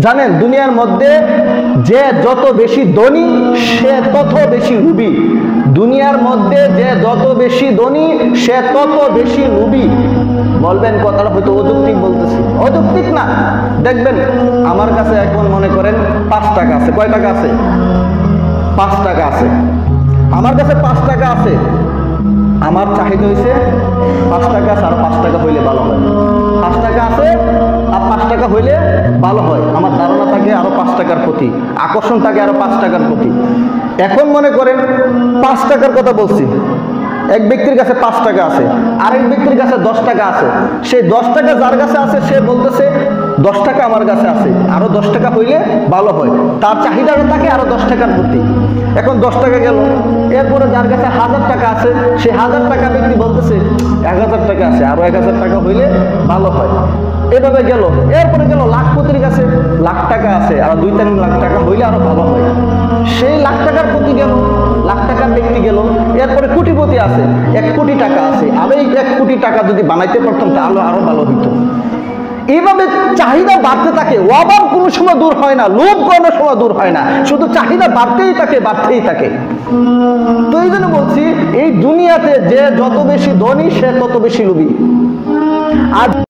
জানেন দুনিয়ার মধ্যে যে যত বেশি ধনী সে তত বেশি লোভী। দুনিয়ার মধ্যে যে যত বেশি ধনী সে তত বেশি লোভী। বলবেন কথাটা হয়তো অযৌক্তিক বলতেছি, অযৌক্তিক না। দেখবেন আমার কাছে এখন মনে করেন 5 টাকা আছে। কয় টাকা আছে? 5 টাকা আছে। আমার কাছে 5 টাকা আছে। আমার চাহিদা হয়েছে 5 টাকা আর 5 টাকা হইলে ভালো হয়। 5 টাকা আছে আর 5 টাকা হইলে ভালো হয়। আমার ধারণা থাকে আরো 5 টাকার প্রতি, আকর্ষণ থাকে আরো 5 টাকার প্রতি। এখন মনে করেন 5 টাকার কথা বলছি, এক ব্যক্তির কাছে 5 টাকা আছে, আরেক ব্যক্তির কাছে 10 টাকা আছে। সেই 10 টাকা যার কাছে আছে সে বলতেছে 10 টাকা আমার কাছে আছে, আরো 10 টাকা হইলে ভালো হয়। তার চাহিদাটা থাকে আরো 10 টাকার প্রতি। এখন 10 টাকা গেল, এরপরে যার কাছে 1000 টাকা আছে সে 1000 টাকা ব্যক্তি বলতেছে 1000 টাকা আছে, আরো 1000 টাকা হইলে ভালো হয়। এভাবে গেল, এরপরে গেল লাখপতির কাছে লাখ টাকা আছে, আর 2-3 লাখ টাকা হইলে আরো ভালো হয়। সেই লাখ টাকার প্রতি গেল, লাখ টাকার ব্যক্তি গেল, এরপরে কোটিপতি আছে, 1 কোটি টাকা আছে, আমি 1 কোটি টাকা যদি বানাইতে পারতাম তাহলে আরো ভালো হইতো। এইভাবে চাহিদা বাড়তে থাকে, অভাব কোনো সময় দূর হয় না, লোভ কোনো সময় দূর হয় না, শুধু চাহিদা বাড়তেই থাকে, বাড়তেই থাকে। তো এই জন্য বলছি এই দুনিয়াতে যে যত বেশি ধনী সে তত বেশি লোভী। আর